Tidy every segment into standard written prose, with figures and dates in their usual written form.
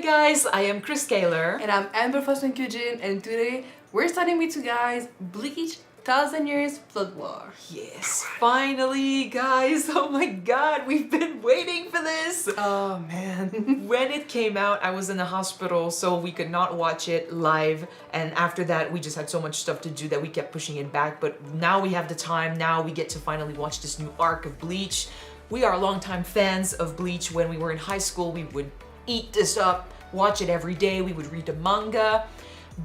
guys, I am Chris Kaler. And I'm Amber from Kyuujin, and today we're starting with you guys Bleach 1000 Years Blood War. Yes, finally guys, oh my god, we've been waiting for this. Oh man. When it came out, I was in the hospital, so we could not watch it live, and after that we just had so much stuff to do that we kept pushing it back, but now we have the time, now we get to finally watch this new arc of Bleach. We are longtime fans of Bleach. When we were in high school, we would eat this up, watch it every day, we would read the manga,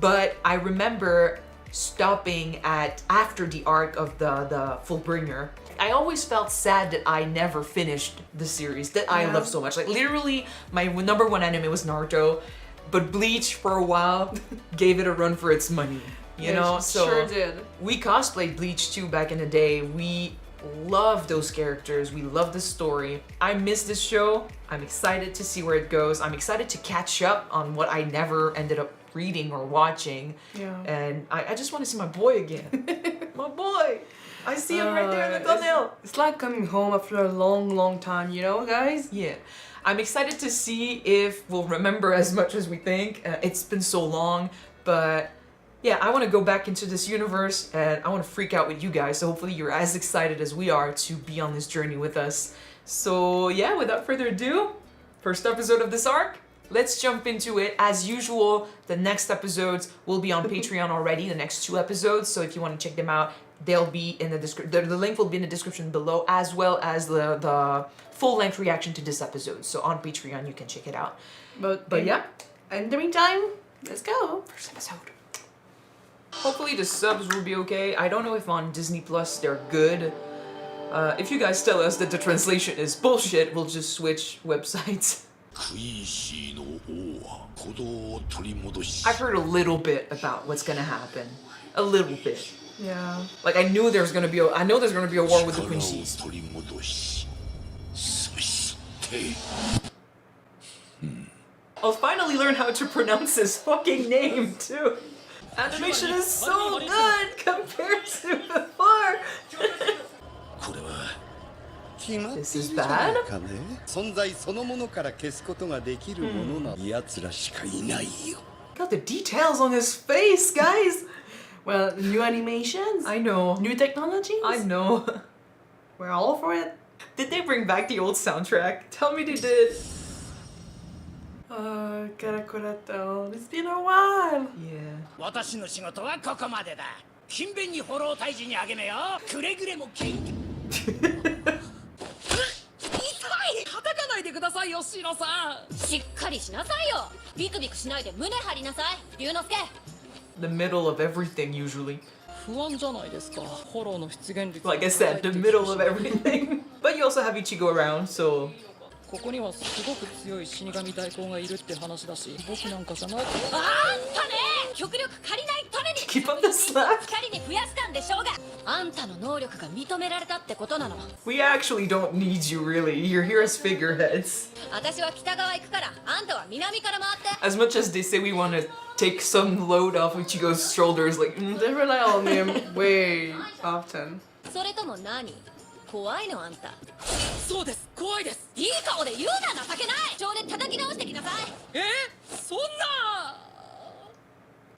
but I remember stopping after the arc of the Fullbringer. I always felt sad that I never finished the series that I love so much. Like literally, my number one anime was Naruto, but Bleach for a while gave it a run for its money, you know? So sure did. We cosplayed Bleach too back in the day. We love those characters, we love the story. I miss this show. I'm excited to see where it goes. I'm excited to catch up on what I never ended up reading or watching. Yeah. And I just want to see my boy again. My boy! I see him right there in the thumbnail. It's like coming home after a long time, you know guys? Yeah. I'm excited to see if we'll remember as much as we think. It's been so long, but yeah, I want to go back into this universe and I want to freak out with you guys, so hopefully you're as excited as we are to be on this journey with us. So yeah, without further ado, first episode of this arc, let's jump into it. As usual, the next episodes will be on Patreon already, the next 2 episodes, so if you want to check them out, they'll be in the description. The link will be in the description below, as well as the full-length reaction to this episode. So on Patreon, you can check it out. But yeah. In the meantime, let's go. First episode. Hopefully the subs will be okay. I don't know if on Disney Plus they're good. If you guys tell us that the translation is bullshit, we'll just switch websites. I've heard a little bit about what's gonna happen. A little bit. Yeah. Like I know there's gonna be a war with the Quincy's. I'll finally learn how to pronounce his fucking name too. Animation is so good compared to before. This is bad? Look at the details on his face, guys. Well, new animations. I know. New technologies. I know. We're all for it. Did they bring back the old soundtrack? Tell me they did. It's been a while. Yeah. The middle of everything usually. Like I said, the middle of everything. But you also have Ichigo around, so... Keep up the slack. We actually don't need you really. You're here as figureheads. As much as they say we want to take some load off Ichigo's shoulders, like they rely on him way often.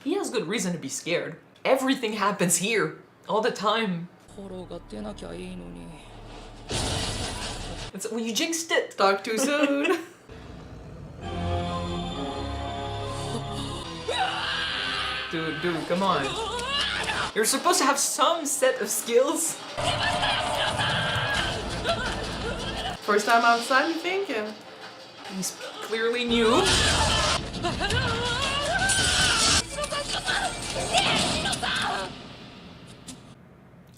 He has good reason to be scared. Everything happens here, all the time. Well, you jinxed it. Talk too soon. Dude, come on. You're supposed to have some set of skills. First time outside, you think? Yeah. He's clearly new.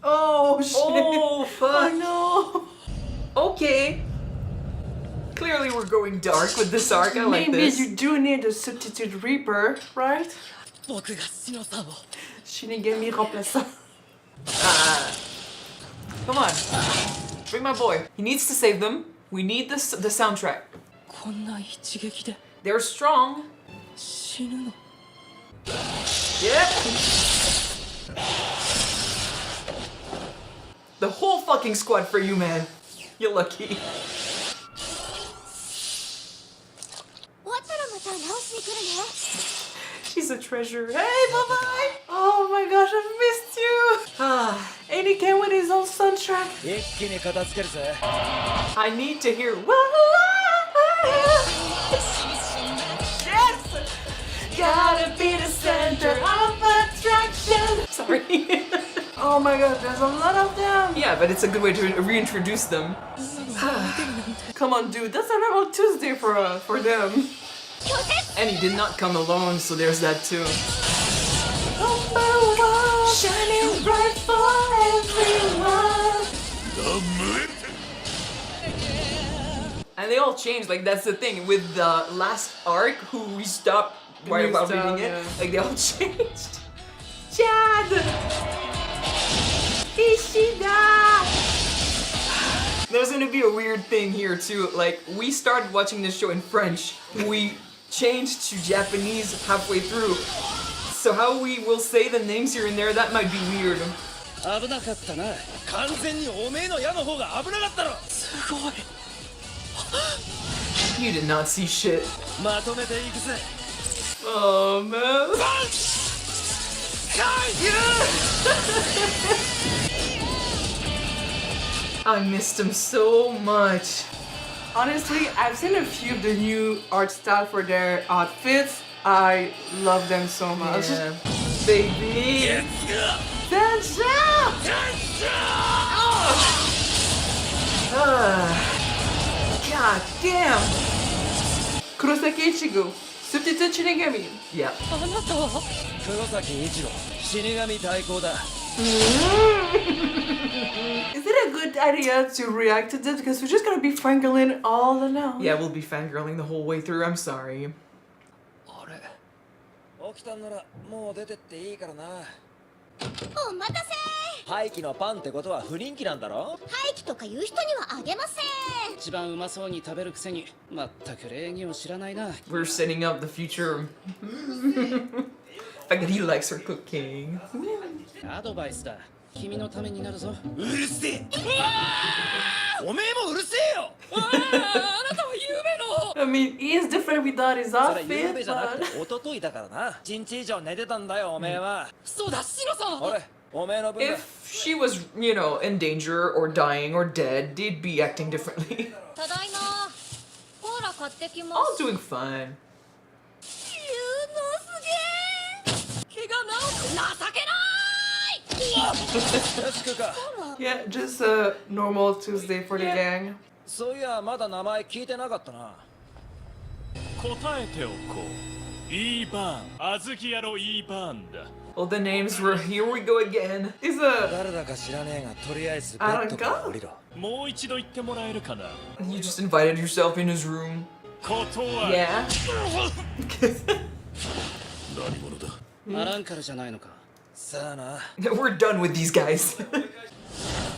Oh shit! Oh fuck! Oh no! Okay. Clearly we're going dark with this arc. I like this. Maybe you do need a substitute reaper, right? Shinigami remplaçant. Come on. Bring my boy. He needs to save them. We need the soundtrack. They're strong. Yep. The whole fucking squad for you, man. You're lucky. treasure. Hey, bye-bye! Oh my gosh, I've missed you! Ah, And he came with his own soundtrack. 一気に片付けるぜ I need to hear. Yes! Gotta be the center of attraction. Sorry. Oh my god, there's a lot of them. Yeah, but it's a good way to reintroduce them. Come on, dude, that's a normal Tuesday for them. And he did not come alone, so there's that too. Number one, shining bright for everyone. And they all changed, like that's the thing. With the last arc, who we stopped right about reading it, like they all changed. Chad! Ishida! There's gonna be a weird thing here too. Like, we started watching this show in French. We changed to Japanese halfway through. So how we will say the names here and there, that might be weird. 危なかったな完全におめえの矢の方が危なかったろすごい You did not see shit. まとめていくぜ Oh man. I missed him so much. Honestly, I've seen a few of the new art style for their outfits. I love them so much. Yeah. Baby. Dance God damn. Kurosaki Ichigo, Substitute Shinigami. Yeah. 黒崎一郎死神対抗だ Is it a good idea to react to this? Because we're just gonna be fangirling all along. Yeah, we'll be fangirling the whole way through. I'm sorry. あれ起きたんならもう出てっていいからなお待たせ。廃棄のパンってことは不人気なんだろ廃棄とか言う人にはあげません。一番うまそうに食べるくせに全く礼儀を知らないな。 We're setting up the future. The fact that he likes her cooking. アドバイスだ。君のためになるぞ。うるせえおめえもうるせえよあなたは夢の。 I mean, he is different without his それゆう outfit, べじゃなく but て一昨日だからな一日以上寝てたんだよおめえはそうだ、シロさん。俺おめえの分だ If she was, you know, in danger or dying or dead, they'd be acting differently. ただいま。コーラ買ってきま All す。 doing fine. すげえ。怪我治す情けない。よし食うか yeah, just a normal Tuesday for the gang. そういやまだ名前聞いてなかったな答えておこう。イーバーン、あずきやろイーバーンだ。 Well, the names were, here we go again. He's a 誰だか知らねえがとりあえずベッドから降りろもう一度言ってもらえるかな。 You just invited yourself in his room. ことは。 Yeah. 何者だ。アランカルじゃないのか。さあな We're done with these guys.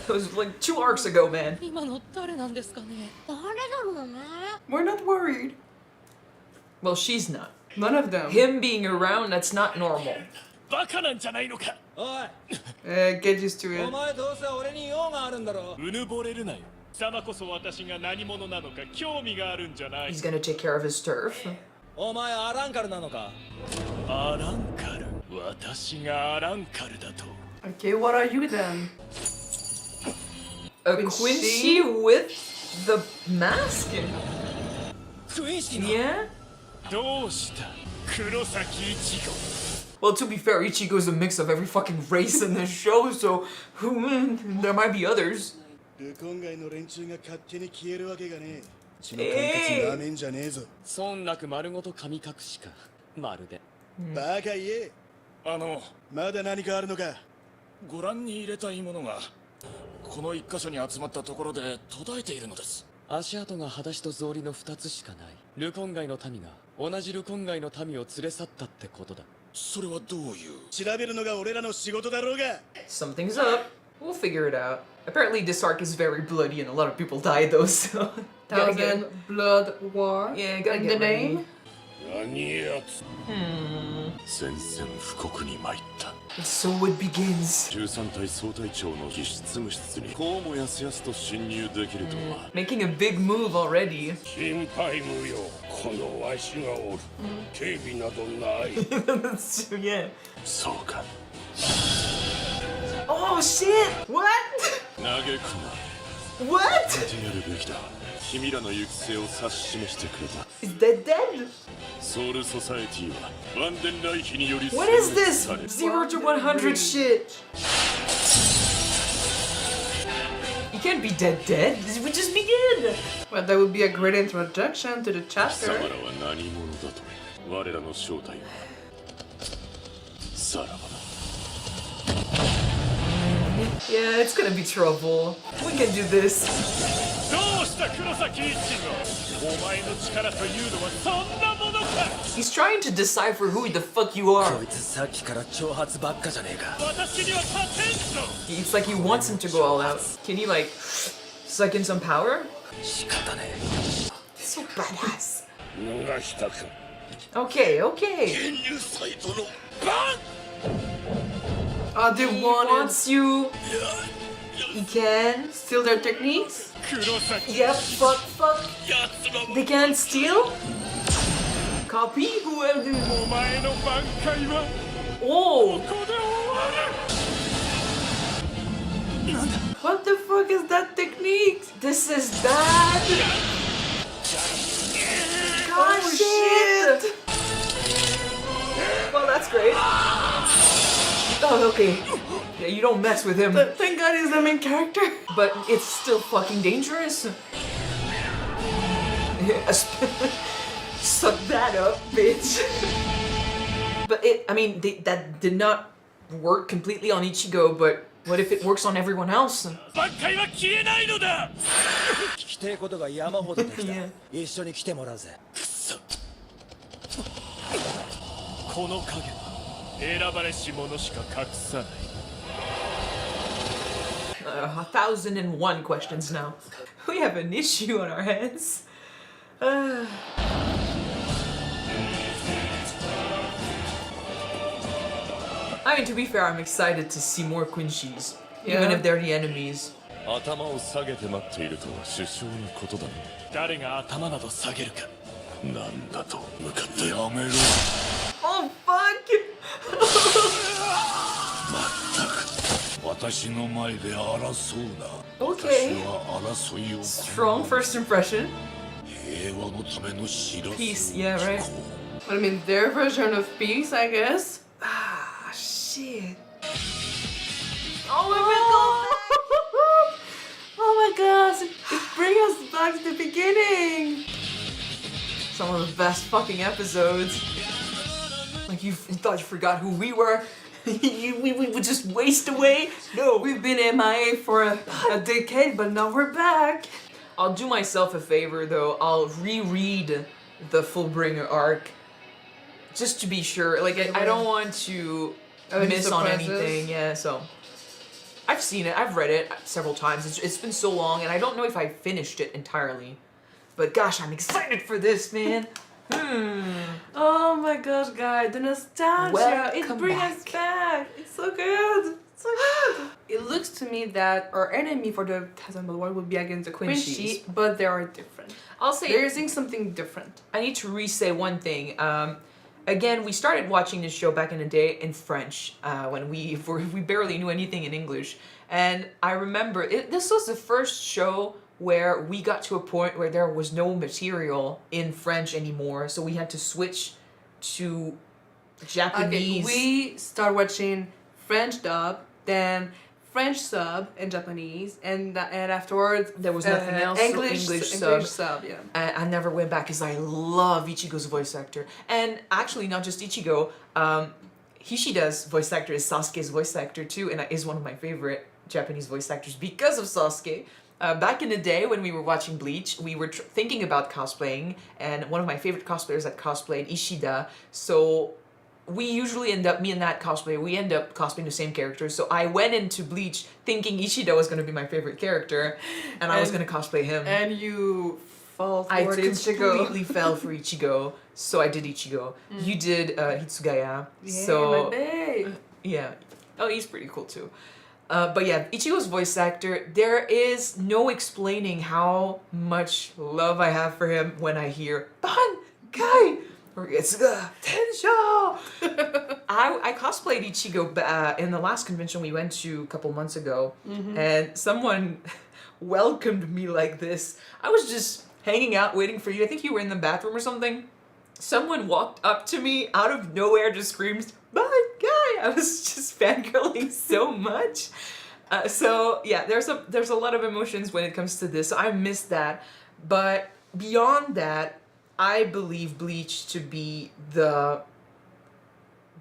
That was like 2 arcs ago, man. 今の誰なんですかね。誰だろうね。 We're not worried. Well, she's not. None of them. Him being around, that's not normal. バカなんじゃないのか。おい Get used to お it. 前どうせ俺に用があるんだろうぬぼれるなよ。貴様こそ私が何者なのか興味があるんじゃない。 He's gonna take care of his turf. お前アランカルなのかアランカル。私がアランカルだと。 Okay, what are you then? A Quincy? Quincy with the mask? クインシーの Yeah? どうした黒崎一号。 Well, to be fair, Ichigo's a mix of every fucking race in this show, so there might be others. ルコン街の連中が勝手に消えるわけがねえ。血の管轄なめんじゃねえぞ。孫楽丸ごと神隠しか。まるで。バカ言え。まだ何かあるのか。ご覧に入れたいものがこの一箇所に集まったところで途絶えているのです。足跡が裸足と草履の2つしかない。ルコン街の民が同じルコン街の民を連れ去ったってことだ。それはどういう。調べるのが俺らの仕事だろうが。 Something's up. We'll figure it out. Apparently, this arc is very bloody and a lot of people died, though, so. Gotta Thousand get- Blood War. Yeah, gotta And get the ready. name? 何やつ宣戦布告に参った So it begins. 13体総隊長の技術務室にこうもやすやすと侵入できるとは Making a big move already. 心配無用このわしがおる警備などない That's true, yeah. そうか Oh shit! What? 嘆くな What? てやるべきだ君らの行く末を指し示してくれた Is that dead? ソウルソサエティはバンデンライヒにより What is this? され 0 to 100 shit. You can't be dead. We just begin. Well, that would be a great introduction to the 貴様 chapter. らは何者だと我らの正体はさらばだ Yeah, it's gonna be trouble. We can do this. どうした黒崎一護お前の力というのはそんなものか He's trying to decipher who the fuck you are. こいつさっきから挑発ばっかじゃねえか。私には勝てんぞ It's like he wants him to go all out. Can he like suck in some power? 仕方ね So badass. 逃したか Okay, okay. 編入サイトのバン Oh, they He wanted wants you. He can. steal their techniques? 黒崎 Yep, fuck. 奴ら They can't steal? Copy? Whoever. お前の挽回は Oh! ここで終わる What the fuck is that technique? This is bad! God, Oh, shit! Well, that's great. Oh, okay. Yeah, you don't mess with him. But thank God he's the main character. But it's still fucking dangerous. Suck that up, bitch. But that did not work completely on Ichigo, but what if it works on everyone else? 挽回は消えないのだ聞きてえことが山ほどできた Yeah. 一緒に来てもらうぜ。この影は選ばれし者しか隠さない 1001 questions now. We have an issue on our hands. I mean, to be fair, I'm excited to see more Quincy's, even Yeah. if they're the enemies. 頭を下げて待っているとは首相のことだ誰が頭など下げるかなんだと向かってやめろ Oh, fuck! 私の前で争うな Okay. 私は争いを Strong first impression. 平和のための知らせを Peace, yeah, right. 聞こ I mean, their version of peace, I guess. Ah, shit. Oh, we're back! Oh my gosh, it brings us back to the beginning. Some of the best fucking episodes. Like you thought you forgot who we were. we would just waste away. No, We've been MIA for a decade, but now we're back. I'll do myself a favor though. I'll reread the Fullbringer arc just to be sure. Like I don't want to Any miss on surprises? anything. Yeah, so I've seen it. I've read it several times. It's been so long, and I don't know if I finished it entirely. But gosh, I'm excited for this, man. Oh my gosh, guys, the nostalgia. Welcome it brings us back. It's so good. It's so good. It looks to me that our enemy for the Thousand War would be against the Quincy's. Quincy, but they are different. I'll say They're using something different. I need to re-say one thing. Again, we started watching this show back in the day in French when we barely knew anything in English, and I remember this was the first show where we got to a point where there was no material in French anymore, so we had to switch to Japanese. Okay, we start watching French dub, then French sub and Japanese, and afterwards There was nothing else, so English sub. Yeah. I never went back because I love Ichigo's voice actor. And actually, not just Ichigo, Hishida's voice actor is Sasuke's voice actor too, and is one of my favorite Japanese voice actors because of Sasuke. Back in the day when we were watching Bleach, we were thinking about cosplaying, and one of my favorite cosplayers that cosplayed Ishida, so we usually me and that cosplayer, we end up cosplaying the same character. So I went into Bleach thinking Ishida was going to be my favorite character, and I was going to cosplay him. And you fall for I Ichigo. completely fell for Ichigo. So I did Ichigo. You did Hitsugaya. Yeah, So my babe. yeah. Oh, he's pretty cool too. But yeah, Ichigo's voice actor, there is no explaining how much love I have for him when I hear Bankai or it's Tensho. I cosplayed Ichigo in the last convention we went to a couple months ago, and someone welcomed me like this. I was just hanging out waiting for you. I think you were in the bathroom or something. Someone walked up to me out of nowhere, just screams, Bankai! I was just fangirling so much. So yeah, there's a lot of emotions when it comes to this. So I miss that. But beyond that, I believe Bleach to be the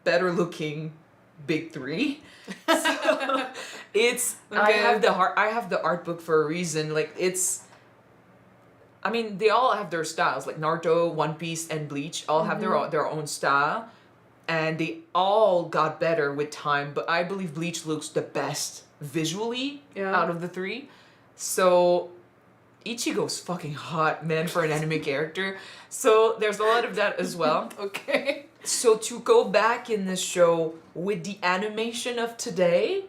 better looking big three. So it's I have the art book for a reason. Like I mean, they all have their styles. Like Naruto, One Piece, and Bleach all have their own style, and they all got better with time. But I believe Bleach looks the best visually out of the three. So Ichigo's fucking hot, man, for an anime character. So there's a lot of that as well. Okay. So to go back in this show with the animation of today,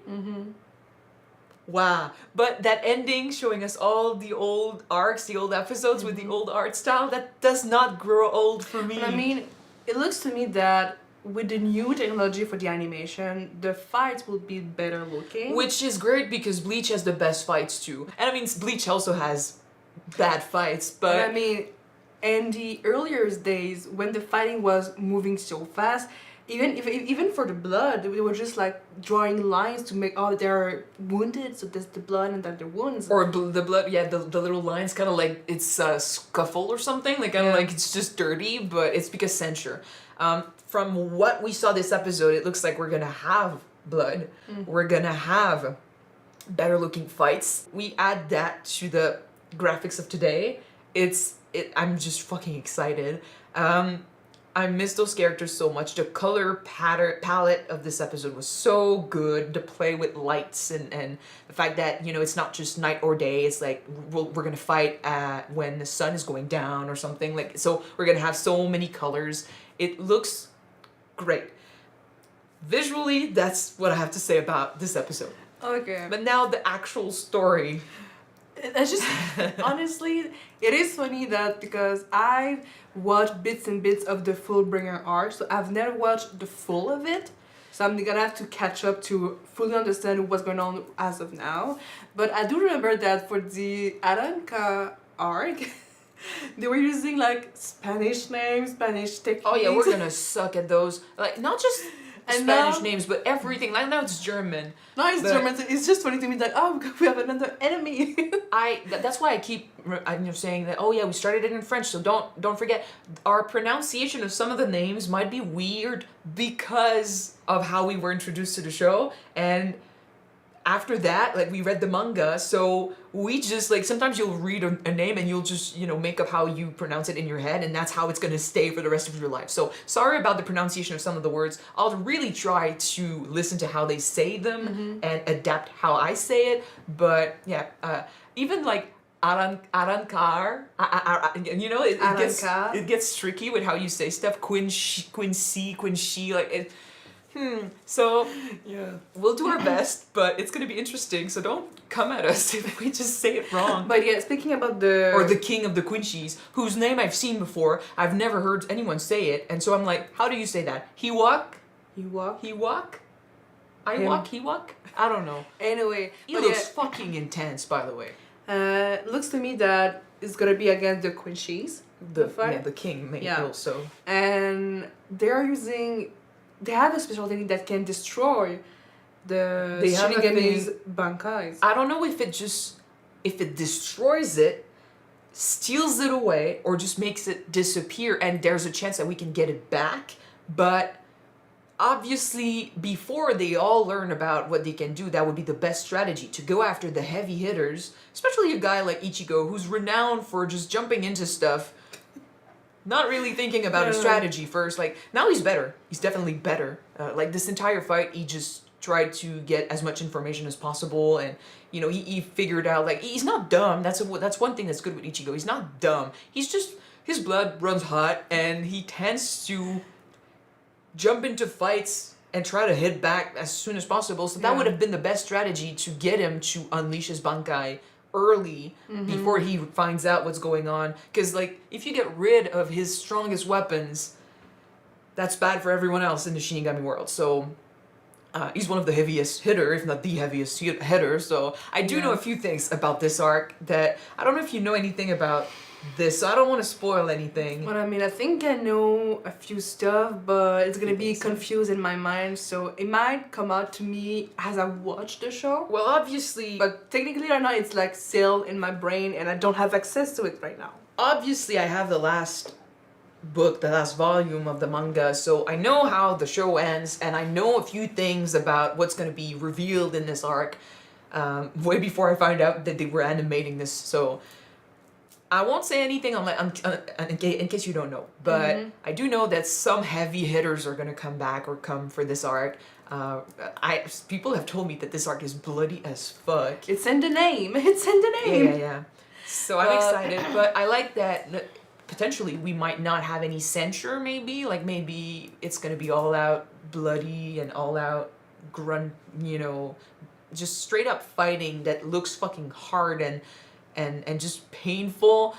wow. But that ending showing us all the old arcs, the old episodes with the old art style, that does not grow old for me. I mean, it looks to me that with the new technology for the animation, the fights will be better looking. Which is great because Bleach has the best fights too. And I mean, Bleach also has bad fights, but I mean, in the earlier days when the fighting was moving so fast, even for the blood, we were just like drawing lines to make they're wounded, so there's the blood and then the wounds. or the blood, yeah, the little lines kind of like it's a scuffle or something, like kind of like it's just dirty, but it's because censure. From what we saw this episode, it looks like we're gonna have blood. We're gonna have better looking fights. We add that to the graphics of today. I'm just fucking excited. I miss those characters so much. The color palette of this episode was so good. To play with lights and the fact that, you know, it's not just night or day. It's like we're gonna fight when the sun is going down or something. Like, so we're gonna have so many colors. It looks great. Visually, that's what I have to say about this episode. Okay. But now the actual story. It's just honestly, it is funny that because I've watched bits and bits of the Fullbringer arc, so I've never watched the full of it. So I'm gonna have to catch up to fully understand what's going on as of now. But I do remember that for the Aranka arc, they were using like Spanish names, Spanish techniques. Oh yeah, we're gonna suck at those. Like, not just And Spanish now- names, but everything. Like, now it's German. No, it's But- German. So it's just funny to me that we have another enemy. That's why I keep saying that. Oh yeah, we started it in French, so don't forget our pronunciation of some of the names might be weird because of how we were introduced to the show. And after that, like, we read the manga, so we just, like, sometimes you'll read a name and you'll just, you know, make up how you pronounce it in your head, and that's how it's gonna stay for the rest of your life. So sorry about the pronunciation of some of the words. I'll really try to listen to how they say them and adapt how I say it. But yeah, even like Arankar, you know, it gets tricky with how you say stuff. Quincy, like it. So Yeah. we'll do our best, but it's gonna be interesting. So don't come at us if we just say it wrong. But yeah, speaking about the Or the king of the Quincies, whose name I've seen before. I've never heard anyone say it, and so I'm like, how do you say that? He walk? I Him. walk? He walk? I don't know. Anyway, He but looks fucking intense, by the way. looks to me that it's gonna be against the Quincies. The fight? The king made Yeah. also. And they have a special technique that can destroy the They have a Shinigami's thing- bankais. I don't know if it destroys it, steals it away, or just makes it disappear, and there's a chance that we can get it back. But obviously, before they all learn about what they can do, that would be the best strategy, to go after the heavy hitters, especially a guy like Ichigo, who's renowned for just jumping into stuff, not really thinking about a strategy first. Like, now he's better. He's definitely better. Like, this entire fight, he just tried to get as much information as possible, and, you know, he figured out, like, he's not dumb. That's one thing that's good with Ichigo. He's not dumb. He's his blood runs hot, and he tends to jump into fights and try to hit back as soon as possible. So that would have been the best strategy to get him to unleash his Bankai early before he finds out what's going on. Because, like, if you get rid of his strongest weapons, that's bad for everyone else in the Shinigami world. So he's one of the heaviest hitter, if not the heaviest hitter. So I do know a few things about this arc that I don't know if you know anything about this, so I don't want to spoil anything. But I mean, I think I know a few stuff, but it's gonna be confused in my mind, so it might come out to me as I watch the show. Well, obviously, But technically or not, it's like still in my brain and I don't have access to it right now. obviously I have the last book, the last volume of the manga, so I know how the show ends, and I know a few things about what's going to be revealed in this arc way before I find out that they were animating this. So I won't say anything in case you don't know, but I do know that some heavy hitters are going to come back or come for this arc. People have told me that this arc is bloody as fuck. It's in the name. It's in the name. Yeah. So I'm excited, but I like that potentially we might not have any censure, maybe. Like, maybe it's gonna be all out bloody and all out grunt, just straight up fighting that looks fucking hard and just painful.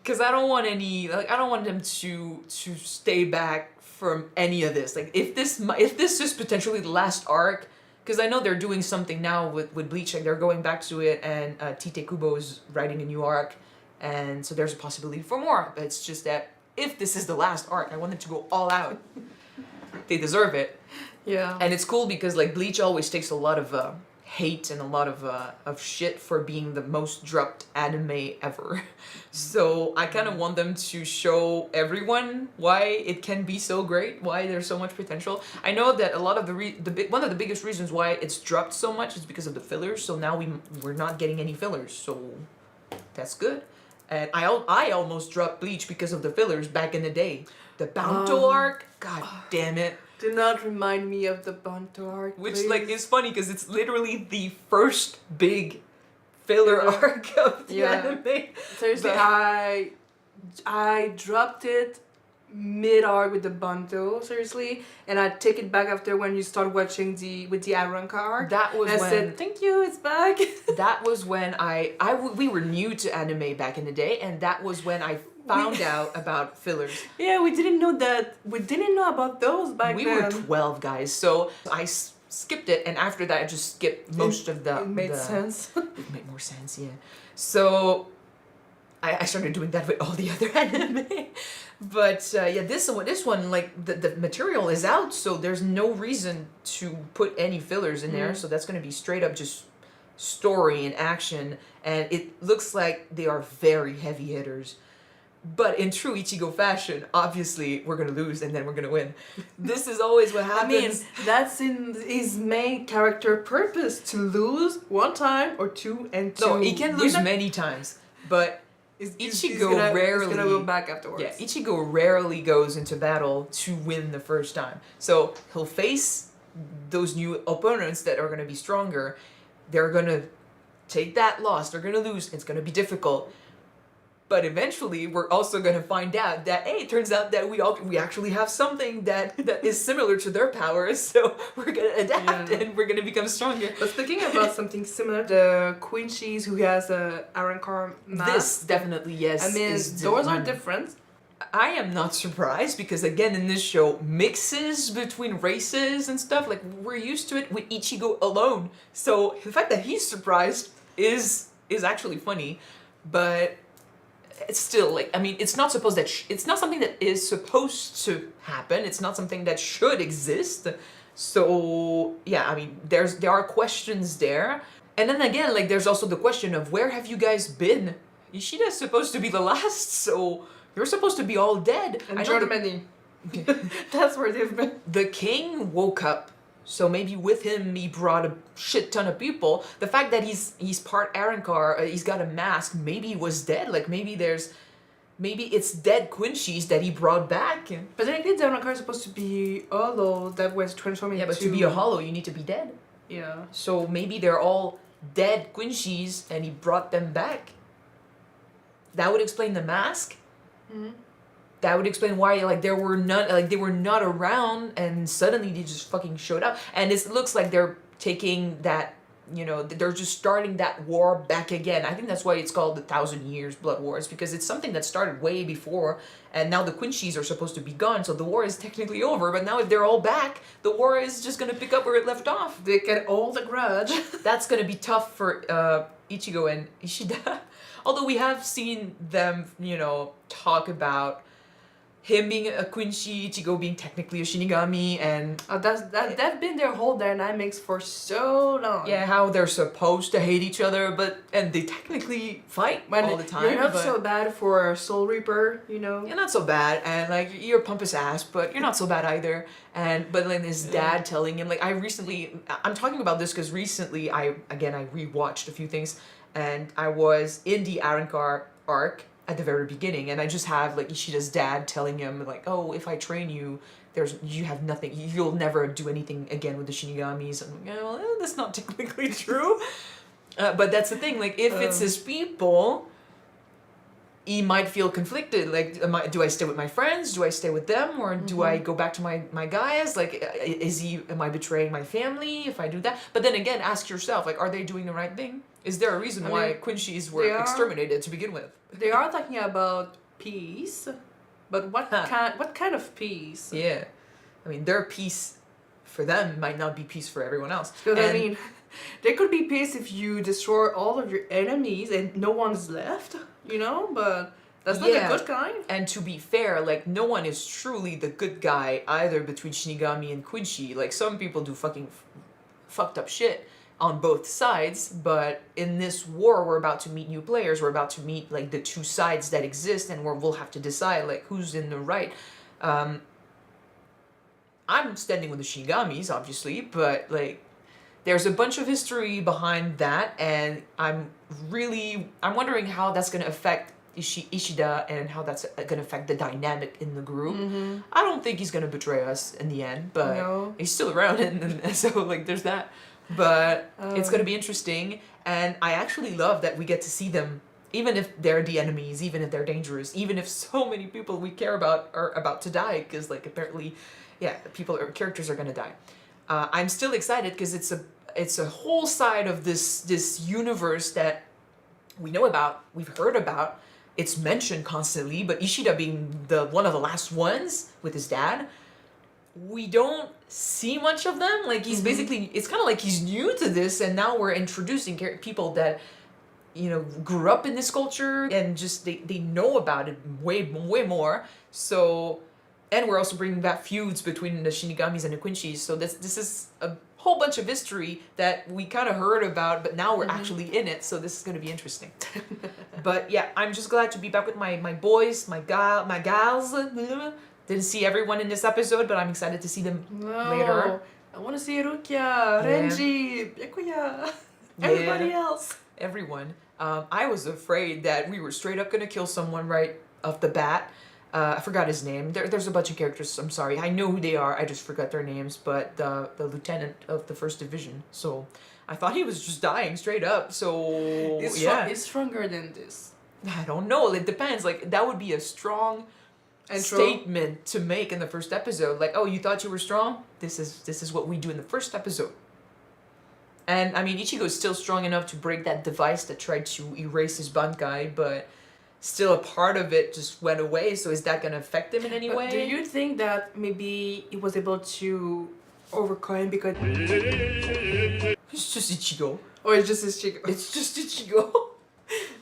Cause I don't want them to stay back from any of this. Like, if this is potentially the last arc, because I know they're doing something now with Bleach, like they're going back to it, and Tite Kubo is writing a new arc, and so there's a possibility for more. But it's just that if this is the last arc, I want them to go all out. They deserve it. Yeah. And it's cool because, like, Bleach always takes a lot of hate and a lot of shit for being the most dropped anime ever. So I kind of want them to show everyone why it can be so great, why there's so much potential. I know that a lot of one of the biggest reasons why it's dropped so much is because of the fillers. So now we're not getting any fillers, so that's good. And I almost dropped Bleach because of the fillers back in the day. The Bounto arc, god damn it. Do not remind me of the Banto arc, Which, please. like, is funny because it's literally the first big filler arc of the anime. Seriously, But- I dropped it mid-arc with the Banto, seriously, and I take it back after when you start watching with the Aranka arc. That was and I said, thank you, it's back. That was when we were new to anime back in the day, and that was when I found out about fillers. Yeah, we didn't know that. We didn't know about those back We then. were 12 guys, so I skipped it, and after that I just skipped most of the... It made sense. It made more sense, yeah. So I started doing that with all the other anime. But this one, like, the material is out, so there's no reason to put any fillers in there. So that's going to be straight up just story and action, and it looks like they are very heavy hitters. But in true Ichigo fashion, obviously we're gonna lose and then we're gonna win. This is always what happens. I mean, that's in his main character purpose, to lose one time or two and to no, he can lose win. many times, but Ichigo rarely. He's gonna go back afterwards. Yeah, Ichigo rarely goes into battle to win the first time. So he'll face those new opponents that are gonna be stronger. They're gonna take that loss. They're gonna lose. It's gonna be difficult. But eventually, we're also gonna find out that, hey, it turns out that we actually have something that is similar to their powers, so we're gonna adapt and we're gonna become stronger. But speaking about something similar, the Quincy's who has a Arankar mask. This definitely, yes. I mean, is those are the- different. I am not surprised because, again, in this show, mixes between races and stuff, like, we're used to it with Ichigo alone. So the fact that he's surprised is actually funny, but it's still, like, I mean, it's not supposed that it's not something that is supposed to happen. It's not something that should exist. So yeah, I mean, there are questions there, and then again, like, there's also the question of, where have you guys been? Ishida's supposed to be the last, so you're supposed to be all dead. And I know Germany. That's where they've been. the king woke up, so maybe with him he brought a shit ton of people. The fact that he's part Arankar, he's got a mask, maybe he was dead. Like, maybe it's dead Quincy's that he brought back. But technically, the Arankar is supposed to be hollow that was transforming Yeah, but to be a hollow, you need to be dead. Yeah. So maybe they're all dead Quincy's and he brought them back. That would explain the mask. that would explain why like they were not around and suddenly they just fucking showed up. And it looks like they're taking that, you know, they're just starting that war back again. I think that's why it's called the 1,000 Years Blood Wars, because it's something that started way before, and now the Quincy's are supposed to be gone, so the war is technically over. But now if they're all back, the war is just gonna pick up where it left off. They get all the grudge. That's gonna be tough for Ichigo and Ishida. Although we have seen them, you know, talk about him being a Quincy, Ichigo being technically a Shinigami, and That's been their whole dynamics for so long. yeah, how they're supposed to hate each other, and they technically fight all the time. You're not but so bad for a Soul Reaper, you know. you're not so bad, and like you're pompous ass, but you're not so bad either. But like his dad telling him, like I'm talking about this because recently I rewatched a few things, and I was in the Arankar arc at the very beginning, and I just have like Ishida's dad telling him like, oh, if I train you, you have nothing, you'll never do anything again with the Shinigamis. And I'm like, well, that's not technically true. But that's the thing, like if it's his people, he might feel conflicted. Like, do I stay with my friends? Do I stay with them? Or do I go back to my guys? Like, am I betraying my family if I do that? But then again, ask yourself, like, are they doing the right thing? Is there a reason why Quincy's were exterminated to begin with? They are talking about peace, but what kind of peace? Yeah. I mean, their peace for them might not be peace for everyone else. Because I mean, there could be peace if you destroy all of your enemies and no one's left, you know, but that's not the good kind. And to be fair, like, no one is truly the good guy either between Shinigami and Quincy. Like, some people do fucking fucked up shit on both sides, but in this war we're about to meet new players, we're about to meet like the two sides that exist, and we'll have to decide like who's in the right. I'm standing with the Shinigamis, obviously, but like there's a bunch of history behind that, and I'm wondering how that's going to affect Ishida and how that's going to affect the dynamic in the group. I don't think he's going to betray us in the end, but he's still around, and so like there's that. But it's going to be interesting, and I actually love that we get to see them, even if they're the enemies, even if they're dangerous, even if so many people we care about are about to die, because like apparently, yeah, characters are going to die. I'm still excited because it's a whole side of this universe that we know about, we've heard about, it's mentioned constantly, but Ishida being one of the last ones with his dad, we don't see much of them. Like he's basically, it's kind of like he's new to this, and now we're introducing people that, you know, grew up in this culture and just they know about it way more. So, and we're also bringing back feuds between the Shinigamis and the Quincy's. So this is a whole bunch of history that we kind of heard about, but now we're actually in it. So this is going to be interesting. But yeah, I'm just glad to be back with my boys, my gals. Didn't see everyone in this episode, but I'm excited to see them later. I want to see Rukia, Renji, Byakuya, everybody else. Everyone. I was afraid that we were straight up gonna kill someone right off the bat. I forgot his name. There's a bunch of characters, I'm sorry. I know who they are, I just forgot their names, but the lieutenant of the 1st Division. So I thought he was just dying straight up, so It's stronger than this. I don't know, it depends. Like, that would be a strong statement to make in the first episode. Like, oh, you thought you were strong? This is what we do in the first episode. And I mean, Ichigo is still strong enough to break that device that tried to erase his Bankai, but still a part of it just went away. So is that going to affect him in any way? Do you think that maybe he was able to overcome because it's just Ichigo? Or it's just Ichigo? It's just Ichigo.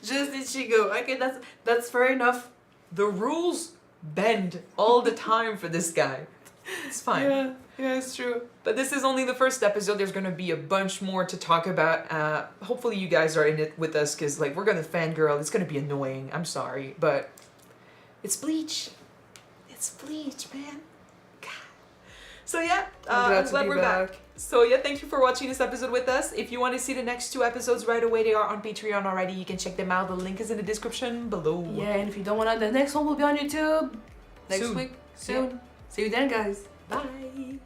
Just Ichigo. Okay, that's fair enough. The rules bend all the time for this guy. It's fine. Yeah, it's true. But this is only the first episode. There's gonna be a bunch more to talk about. Hopefully you guys are in it with us, because like we're gonna fangirl. It's gonna be annoying. I'm sorry, but it's Bleach. It's Bleach, man. God. So yeah, I'm glad we're back. So yeah, thank you for watching this episode with us. If you want to see the next 2 episodes right away, they are on Patreon already. You can check them out. The link is in the description below. Yeah, and if you don't want to, the next one will be on YouTube next week. Soon. Yeah. See you then, guys. Bye.